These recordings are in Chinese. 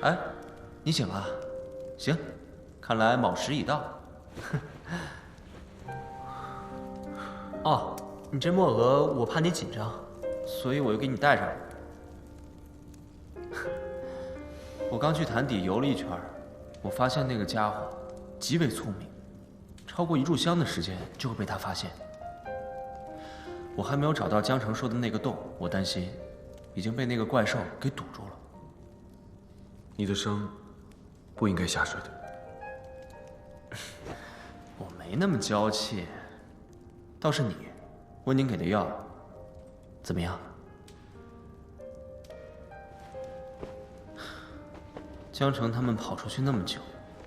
哎，你醒了？行，看来卯时已到。哦，你这墨额，我怕你紧张，所以我又给你带上了。我刚去潭底游了一圈，我发现那个家伙极为聪明，超过1炷香的时间就会被他发现。我还没有找到江城说的那个洞，我担心已经被那个怪兽给堵住了。你的伤不应该下水的。我没那么娇气，倒是你，温宁给的药怎么样？江城他们跑出去那么久，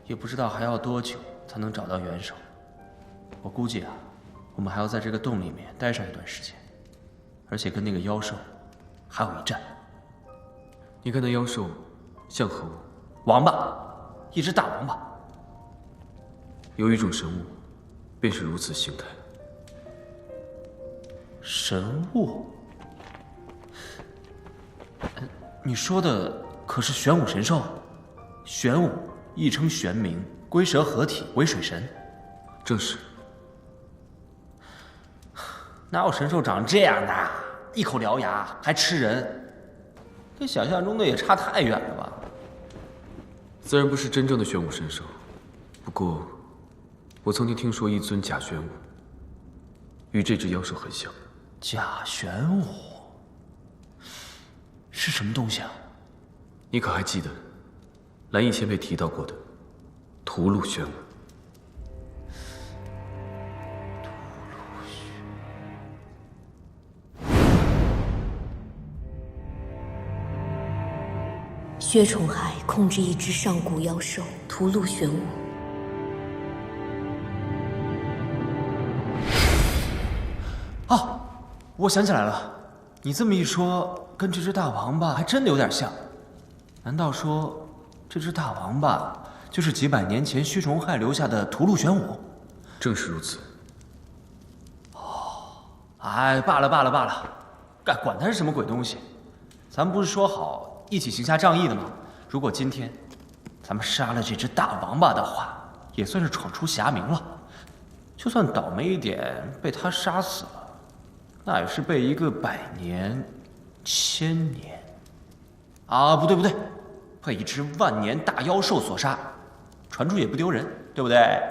也不知道还要多久才能找到元首。我估计啊，我们还要在这个洞里面待上一段时间，而且跟那个妖兽还有一战。你看那妖兽像何物？王八，一只大王八。有一种神物，便是如此形态。神物？你说的可是玄武神兽？玄武亦称玄冥，龟蛇合体为水神。正是。哪有神兽长这样的？一口獠牙，还吃人，跟想象中的也差太远了吧？自然不是真正的玄武神兽，不过，我曾经听说一尊假玄武，与这只妖兽很像。假玄武是什么东西啊？你可还记得，蓝以前被提到过的屠戮玄武？薛崇海控制一只上古妖兽屠戮玄武。哦，我想起来了，你这么一说，跟这只大王八还真的有点像。难道说这只大王八就是几百年前薛崇海留下的屠戮玄武？正是如此。哦，哎，罢了罢了罢了，管它是什么鬼东西，咱们不是说好一起行侠仗义的吗？如果今天咱们杀了这只大王八的话，也算是闯出侠名了。就算倒霉一点被他杀死了，那也是被一个100年、1000年，啊，不对不对，被一只万年大妖兽所杀，传出也不丢人，对不对？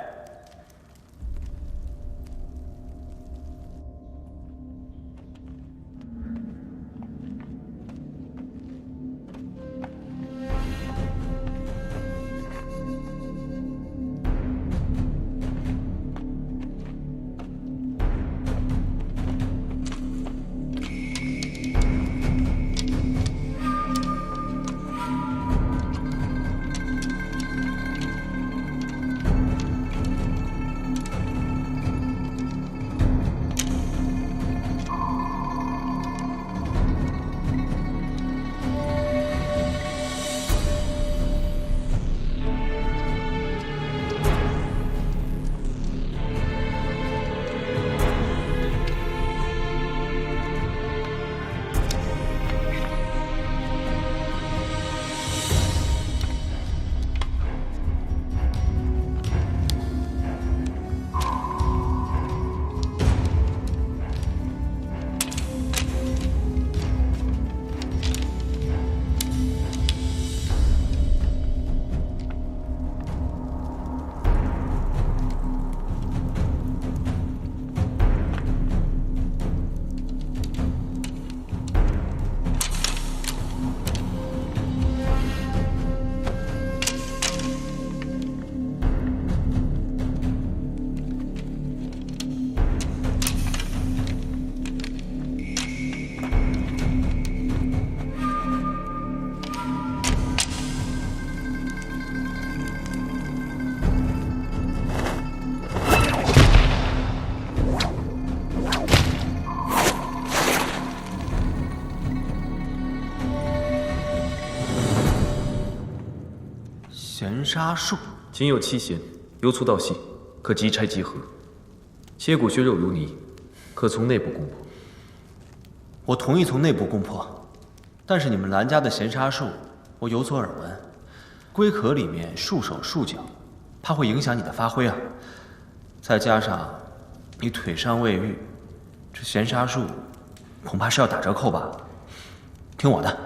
闲沙术，仅有7弦，由粗到细，可即拆即合。切骨削肉如泥，可从内部攻破。我同意从内部攻破，但是你们蓝家的闲沙术，我有所耳闻，龟壳里面束手束脚，怕会影响你的发挥啊。再加上你腿上未愈，这闲杀术恐怕是要打折扣吧？听我的。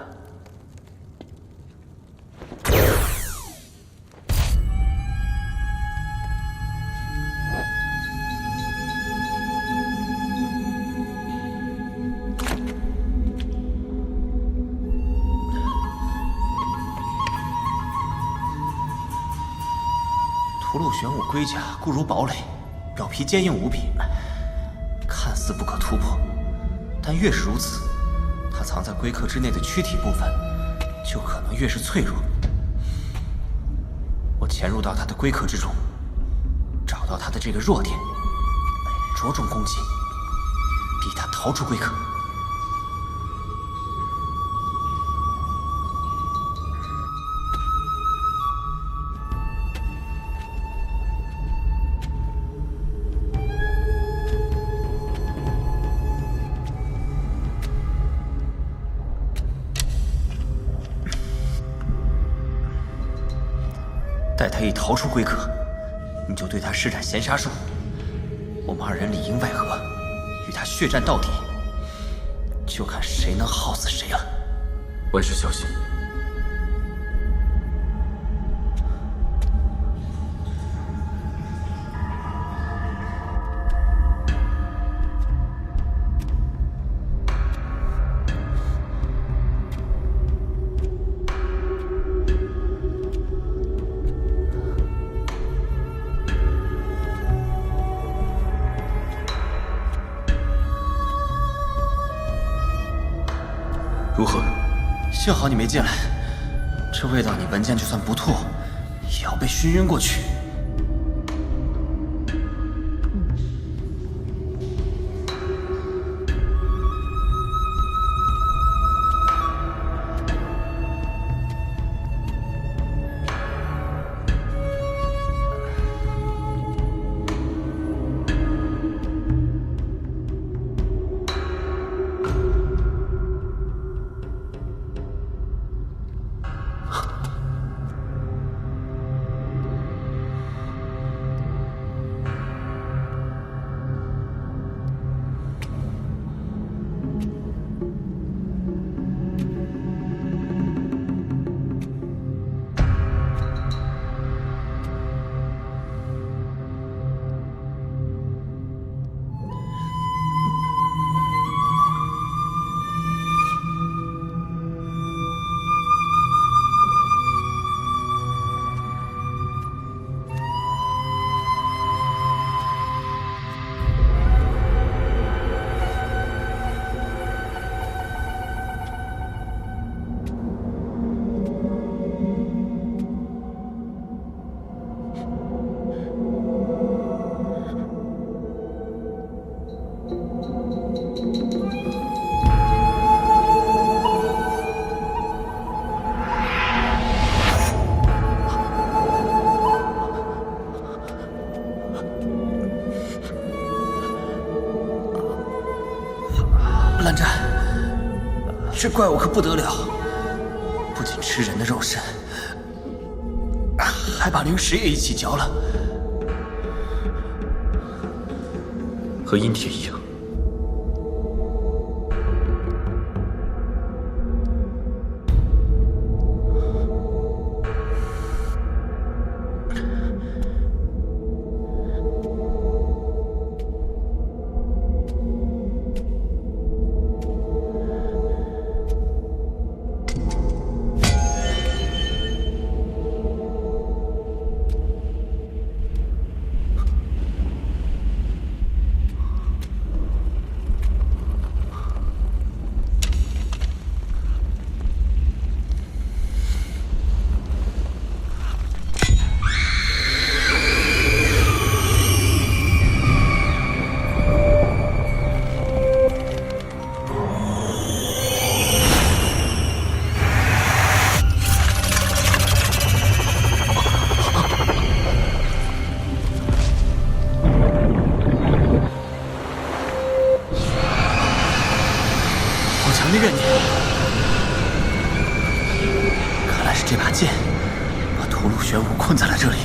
屠戮玄武龟甲固如堡垒，表皮坚硬无比，看似不可突破，但越是如此，它藏在龟壳之内的躯体部分就可能越是脆弱。我潜入到它的龟壳之中，找到它的这个弱点，着重攻击，逼它逃出龟壳。待他一逃出龟壳，你就对他施展闲杀术，我们二人里应外合，与他血战到底，就看谁能耗死谁了。万事小心。如何？幸好你没进来，这味道你闻见就算不吐，也要被熏晕过去。蓝湛，这怪物可不得了，不仅吃人的肉身，还把灵石也一起嚼了，和阴铁一样。怨念，看来是这把剑，我屠戮玄武困在了这里。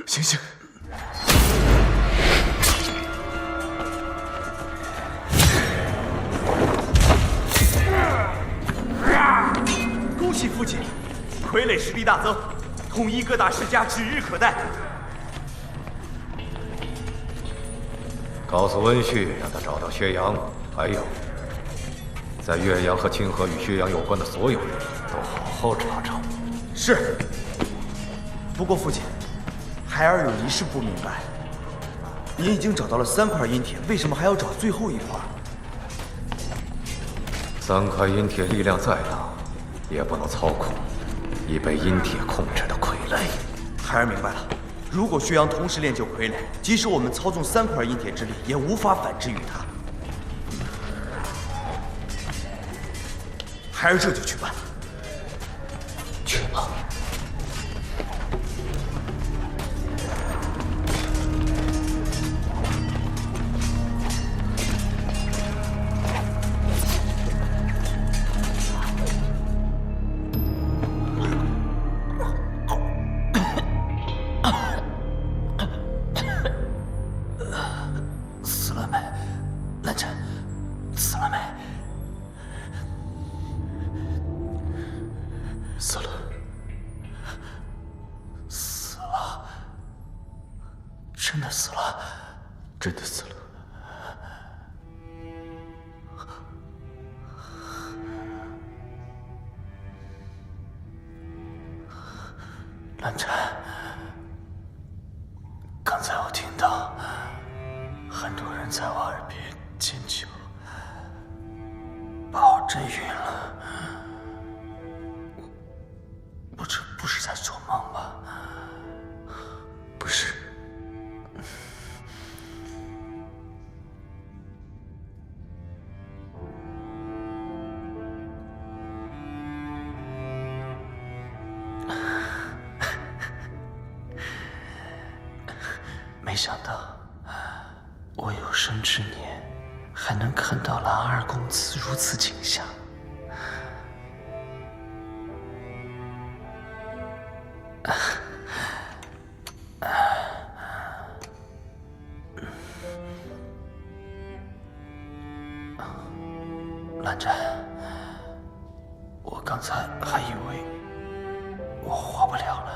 醒醒！恭喜父亲，傀儡实力大增，统一各大世家指日可待。告诉温煦，让他找到薛洋，还有，在岳阳和清河与薛洋有关的所有人都好好查查。是。不过父亲，孩儿有一事不明白，您已经找到了3块阴铁，为什么还要找最后1块？3块阴铁力量再大，也不能操控已被阴铁控制的傀儡。孩儿明白了。如果薛洋同时练就傀儡，即使我们操纵3块阴铁之力，也无法反制于他。孩儿这就去办。去吧。真的死了，真的死了。蓝湛，刚才我听到很多人在我耳边尖叫，把我震晕了。我这不是在做梦吧？不是。没想到，我有生之年还能看到蓝二公子如此景象。蓝湛，我刚才还以为我活不了了。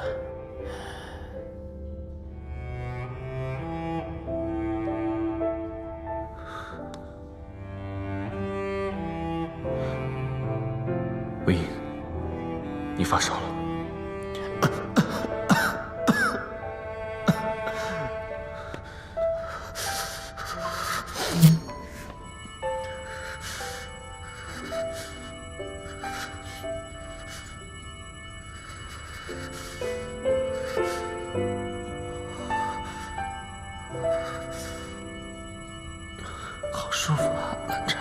魏婴，你发烧了。好舒服啊，蓝湛。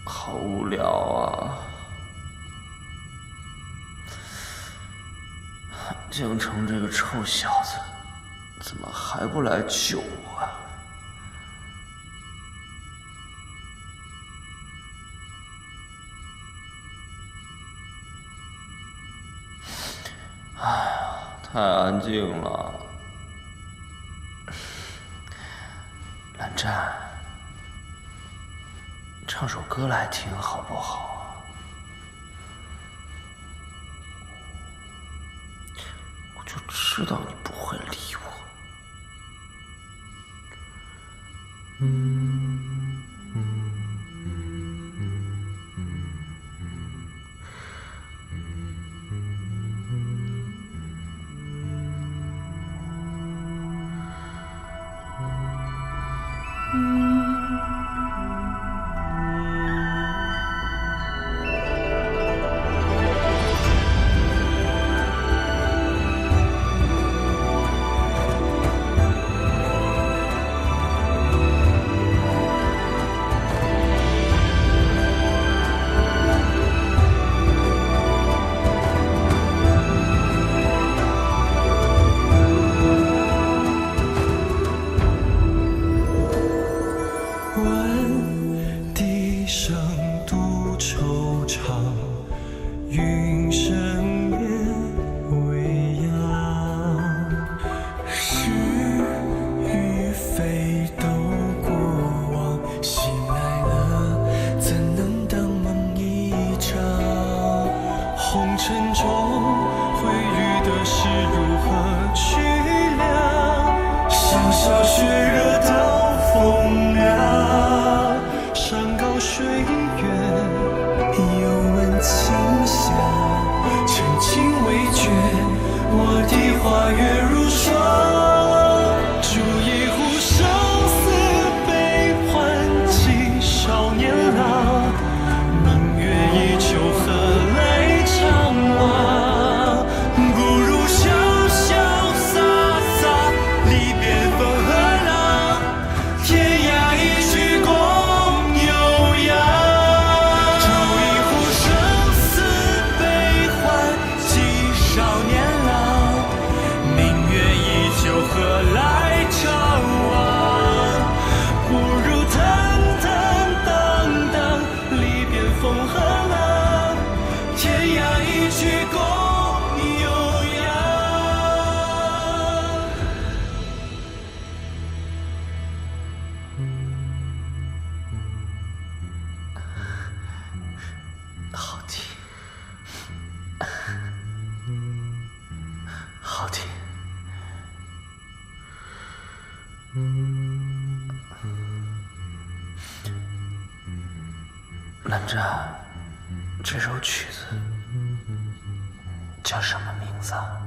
好无聊啊！京城这个臭小子，怎么还不来救我啊？哎呀，太安静了。蓝湛，唱首歌来听好不好啊？我就知道你不会理我。蓝湛，这首曲子叫什么名字啊？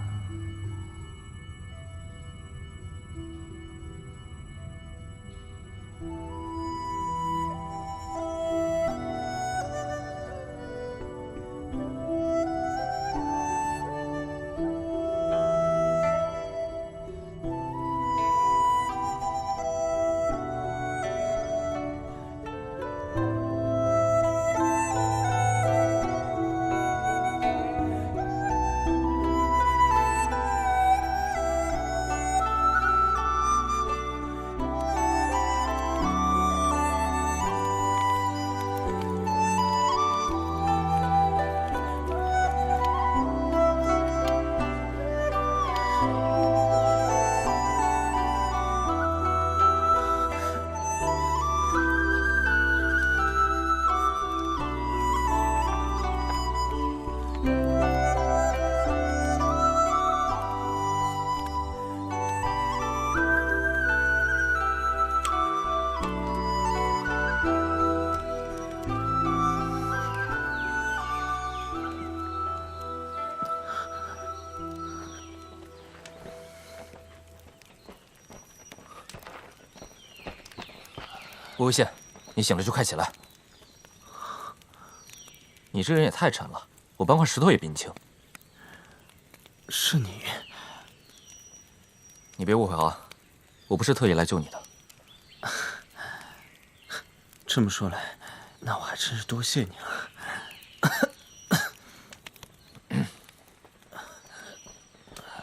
魏无羡，你醒了就快起来。你这人也太沉了，我搬块石头也比你轻。是你？你别误会啊，我不是特意来救你的。这么说来，那我还真是多谢你了。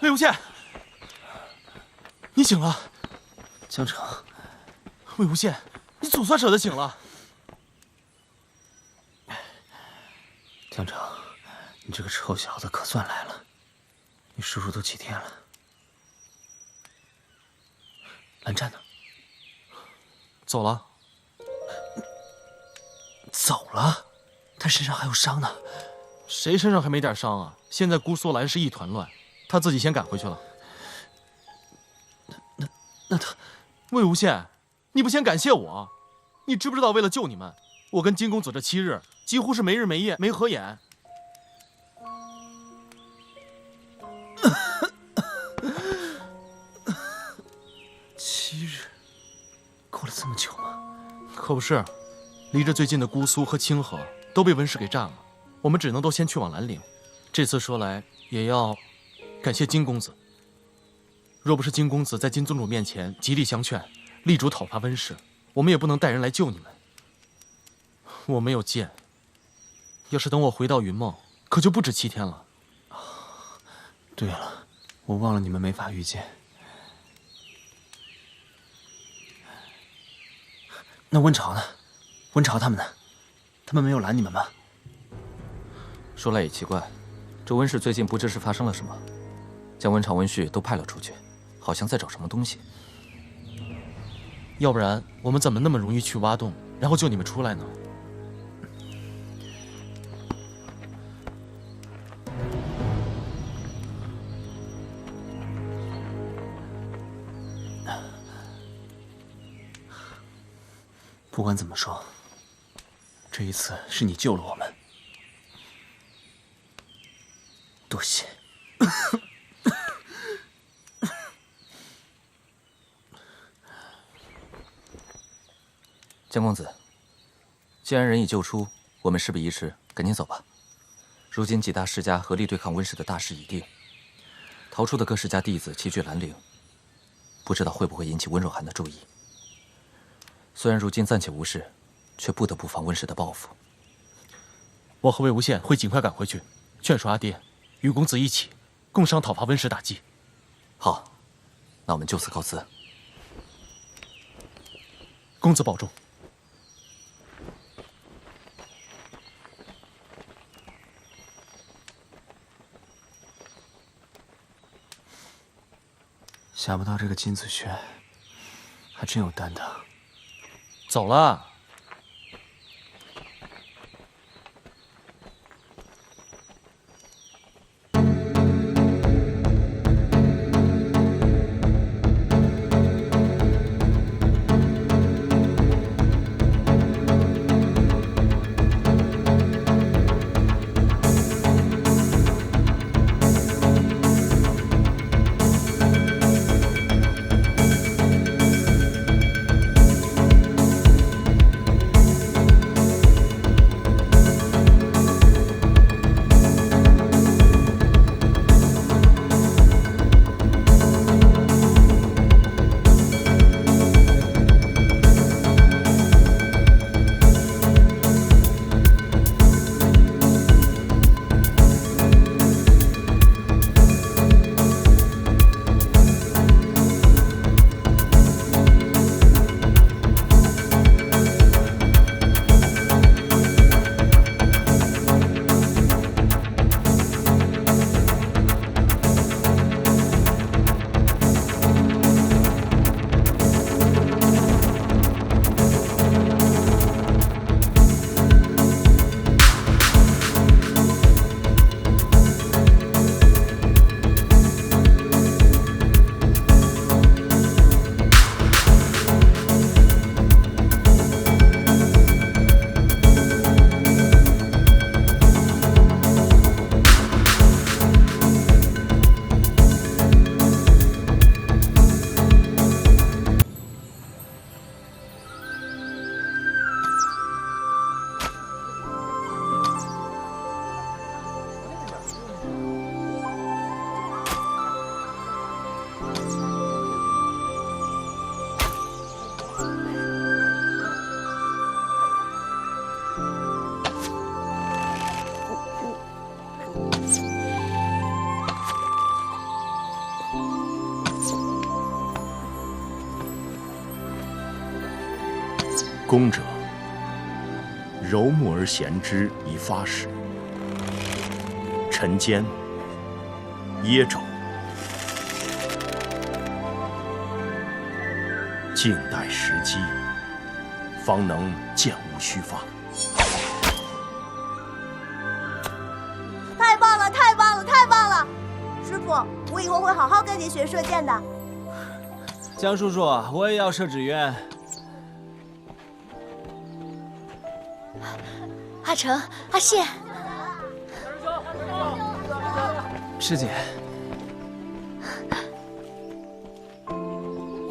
魏无羡，你醒了。江城，魏无羡，你总算舍得醒了。江城，你这个臭小子可算来了。你叔叔都几天了？蓝湛呢？走了。走了？他身上还有伤呢。谁身上还没点伤啊？现在姑苏兰是一团乱，他自己先赶回去了。那他，魏无羡，你不先感谢我？你知不知道为了救你们，我跟金公子这7日几乎是没日没夜没合眼。7日，过了这么久吗？可不是，离着最近的姑苏和清河都被温氏给占了，我们只能都先去往兰陵。这次说来也要感谢金公子，若不是金公子在金宗主面前极力相劝，力主讨伐温氏，我们也不能带人来救你们。我没有剑，要是等我回到云梦，可就不止7天了。对了，我忘了你们没法遇见。那温潮呢？温潮他们呢？他们没有拦你们吗？说来也奇怪，这温氏最近不知是发生了什么，将温长、温旭都派了出去，好像在找什么东西。要不然我们怎么那么容易去挖洞，然后救你们出来呢？不管怎么说，这一次是你救了我们，多谢。江公子，既然人已救出，我们事不宜迟，赶紧走吧。如今几大世家合力对抗温氏的大势已定，逃出的各世家弟子齐聚兰陵，不知道会不会引起温若寒的注意。虽然如今暂且无事，却不得不防温氏的报复。我和魏无羡会尽快赶回去，劝说阿爹，与公子一起共商讨伐温氏大计。好，那我们就此告辞。公子保重。想不到这个金子轩还真有担当。走了。攻者，柔木而弦之以发矢，沉肩，掖肘，静待时机，方能箭无虚发。太棒了！太棒了！太棒了！师傅，我以后会好好跟您学射箭的。江叔叔，我也要射纸鸢。阿成、阿谢，师姐，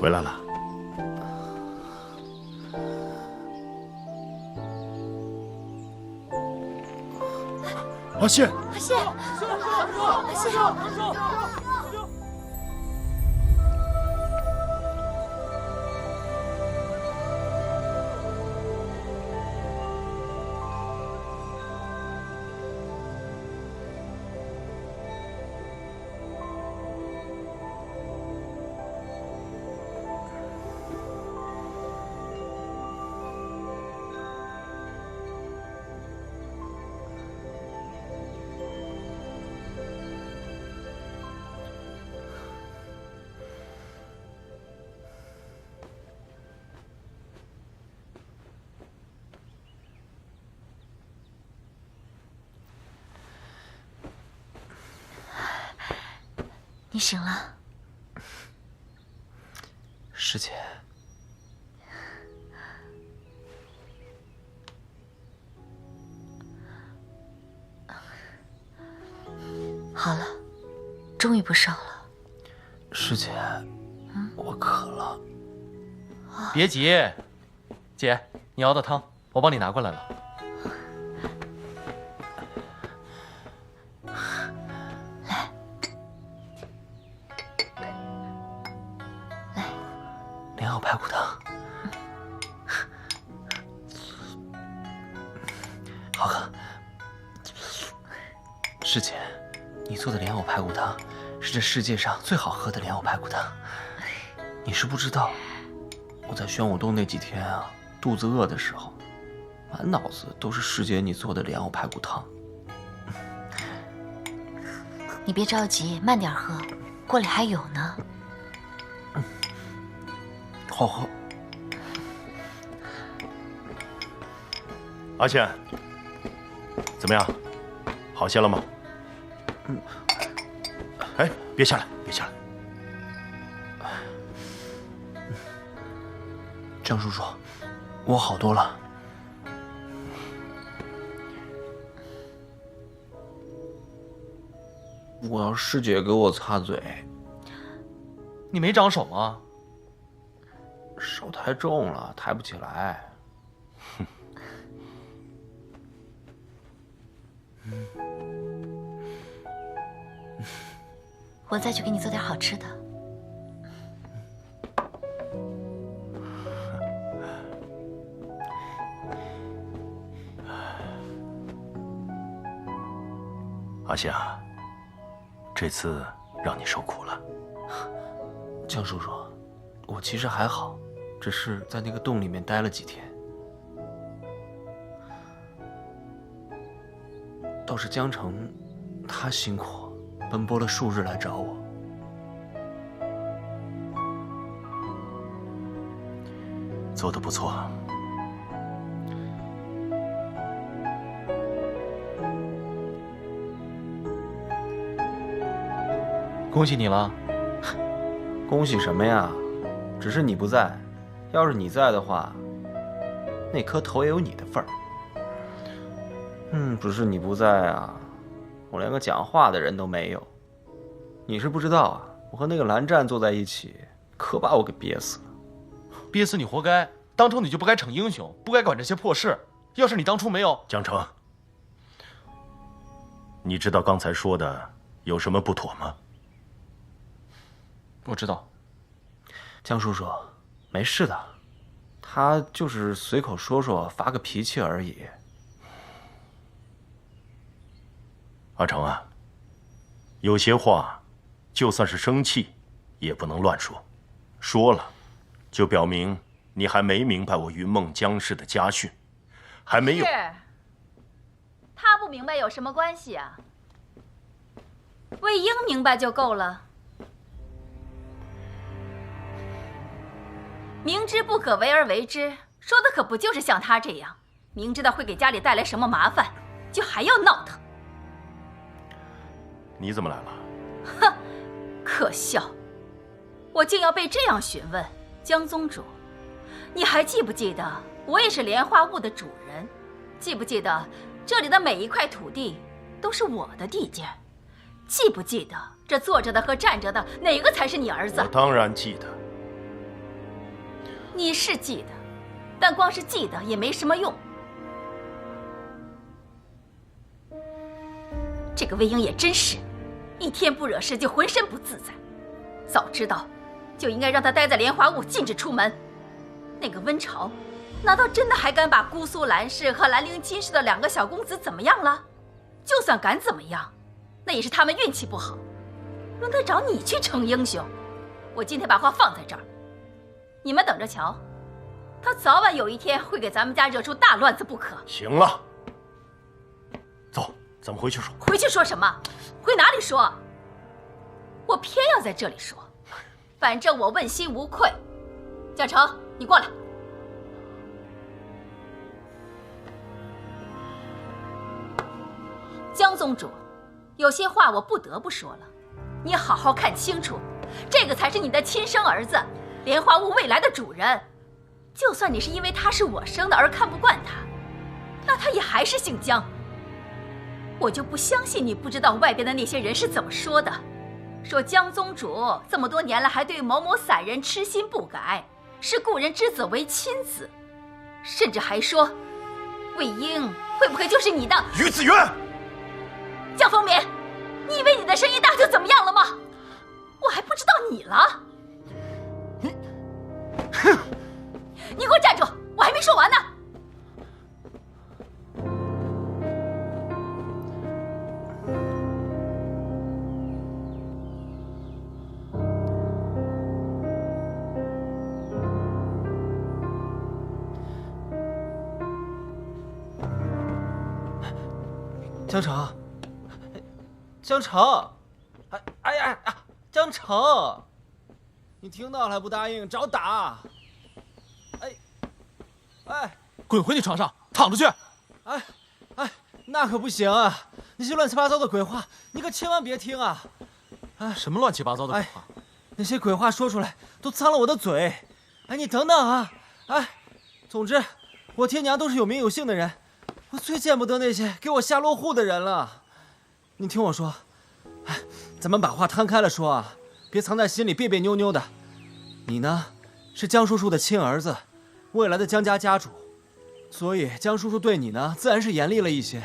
回来了。阿谢，阿谢，阿谢，你醒了。师姐，好了，终于不烧了。师姐，我渴了。别急，姐，你熬的汤我帮你拿过来了。莲藕排骨汤，好喝。师姐，你做的莲藕排骨汤是这世界上最好喝的莲藕排骨汤。你是不知道，我在玄武洞那几天啊，肚子饿的时候，满脑子都是师姐你做的莲藕排骨汤。你别着急，慢点喝，锅里还有呢。好喝。阿宪，怎么样？好些了吗？哎，别下来，别下来。江叔叔，我好多了。我要师姐给我擦嘴。你没长手吗？手太重了，抬不起来。我再去给你做点好吃的。阿宪啊，这次让你受苦了。江叔叔，我其实还好，只是在那个洞里面待了几天。倒是江城，他辛苦，奔波了数日来找我。做得不错。恭喜你了。恭喜什么呀？只是你不在，要是你在的话，那颗头也有你的份儿。只是你不在啊，我连个讲话的人都没有。你是不知道啊，我和那个蓝湛坐在一起，可把我给憋死了。憋死你活该，当初你就不该逞英雄，不该管这些破事。要是你当初没有江城，你知道刚才说的有什么不妥吗？我知道。江叔叔，没事的，他就是随口说说，发个脾气而已。阿成啊，有些话，就算是生气，也不能乱说，说了，就表明你还没明白我云梦江氏的家训，还没有。是，他不明白有什么关系啊？魏婴明白就够了。明知不可为而为之，说的可不就是像他这样，明知道会给家里带来什么麻烦，就还要闹腾。你怎么来了？哼，可笑！我竟要被这样询问，江宗主，你还记不记得我也是莲花坞的主人？记不记得这里的每一块土地都是我的地界？记不记得这坐着的和站着的哪个才是你儿子？我当然记得。你是记得，但光是记得也没什么用。这个魏婴也真是，一天不惹事就浑身不自在。早知道，就应该让他待在莲花坞，禁止出门。那个温潮，难道真的还敢把姑苏兰氏和兰陵金氏的2个小公子怎么样了？就算敢怎么样，那也是他们运气不好，轮得着你去逞英雄？我今天把话放在这儿，你们等着瞧，他早晚有一天会给咱们家惹出大乱子不可。行了，走，咱们回去说。回去说什么？回哪里说？我偏要在这里说，反正我问心无愧。蒋成，你过来。江宗主，有些话我不得不说了，你好好看清楚，这个才是你的亲生儿子，莲花坞未来的主人。就算你是因为他是我生的而看不惯他，那他也还是姓江。我就不相信你不知道外边的那些人是怎么说的，说江宗主这么多年来还对某某散人痴心不改，视故人之子为亲子，甚至还说魏婴会不会就是你的于子渊。江风眠，你以为你的声音大就怎么样了吗？我还不知道你了。哼！你给我站住！我还没说完呢。江城，江城，哎呀，江城，你听到了还不答应，找打！哎，滚回你床上，躺着去！哎，那可不行啊！那些乱七八糟的鬼话，你可千万别听啊！哎，什么乱七八糟的鬼话？那些鬼话说出来都脏了我的嘴。哎，你等等啊！哎，总之，我爹娘都是有名有姓的人，我最见不得那些给我下落户的人了。你听我说，哎，咱们把话摊开了说啊，别藏在心里别别扭扭的。你呢，是江叔叔的亲儿子，未来的江家家主，所以江叔叔对你呢，自然是严厉了一些。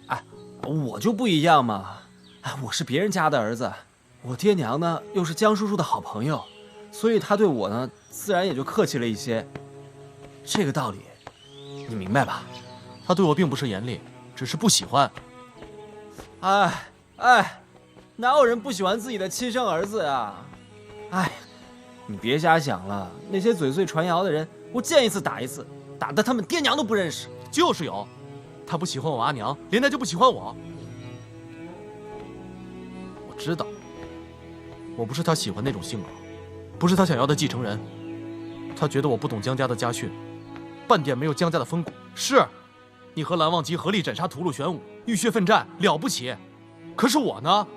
哎，我就不一样嘛，哎，我是别人家的儿子，我爹娘呢又是江叔叔的好朋友，所以他对我呢，自然也就客气了一些。这个道理，你明白吧？他对我并不是严厉，只是不喜欢。哎，哪有人不喜欢自己的亲生儿子呀？哎，你别瞎想了，那些嘴碎传谣的人，我见一次打一次，打得他们爹娘都不认识。就是有，他不喜欢我阿娘，连带就不喜欢我。我知道，我不是他喜欢那种性格，不是他想要的继承人。他觉得我不懂江家的家训，半点没有江家的风骨。是，你和蓝忘机合力斩杀屠戮玄武，浴血奋战，了不起。可是我呢？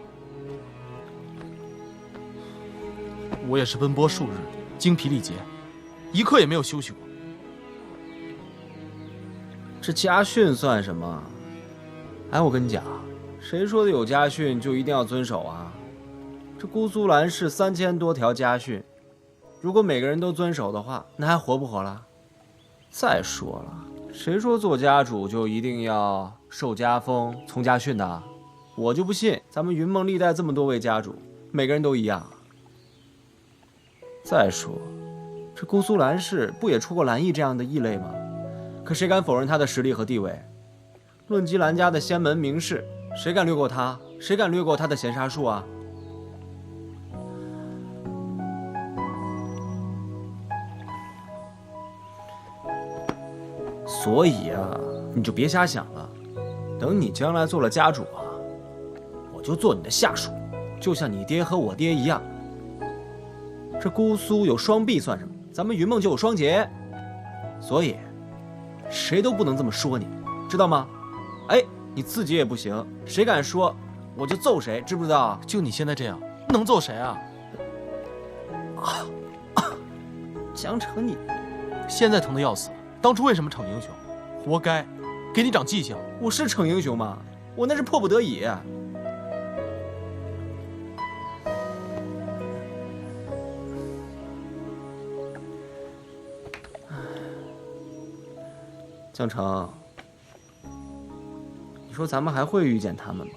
我也是奔波数日，精疲力竭，一刻也没有休息过。这家训算什么？哎，我跟你讲，谁说的有家训就一定要遵守啊？这姑苏兰氏3000多条家训，如果每个人都遵守的话，那还活不活了？再说了，谁说做家主就一定要受家风、从家训的？我就不信，咱们云梦历代这么多位家主，每个人都一样。再说，这姑苏兰氏不也出过蓝毅这样的异类吗？可谁敢否认他的实力和地位？论及兰家的仙门名士，谁敢略过他？谁敢略过他的闲杀术啊？所以啊，你就别瞎想了。等你将来做了家主啊，我就做你的下属，就像你爹和我爹一样。这姑苏有双璧算什么？咱们云梦就有双杰，所以谁都不能这么说你，知道吗？哎，你自己也不行，谁敢说我就揍谁，知不知道？就你现在这样，能揍谁啊？江城，你现在疼得要死，当初为什么逞英雄？活该，给你长记性。我是逞英雄吗？我那是迫不得已。江城，你说咱们还会遇见他们吗？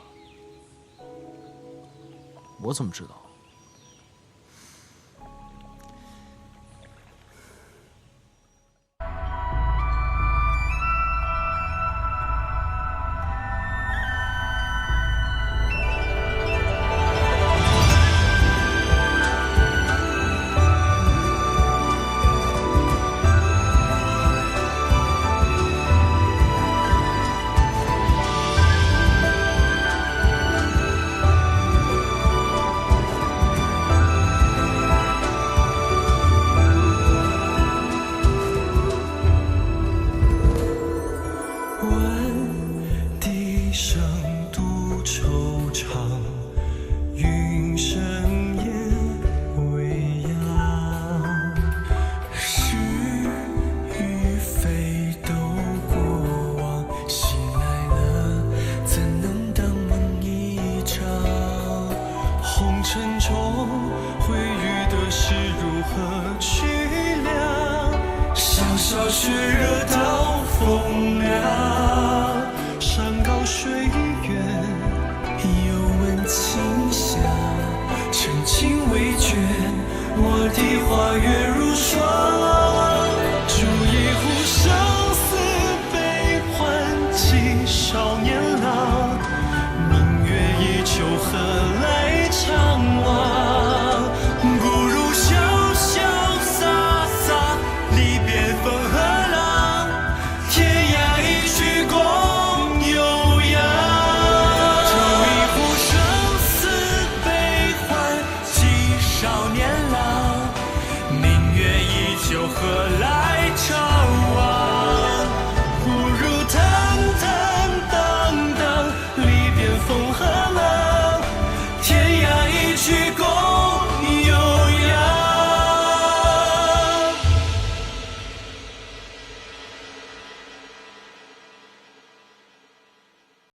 我怎么知道？血热到风凉，山高水远，又闻清香，深情未倦，我的花园。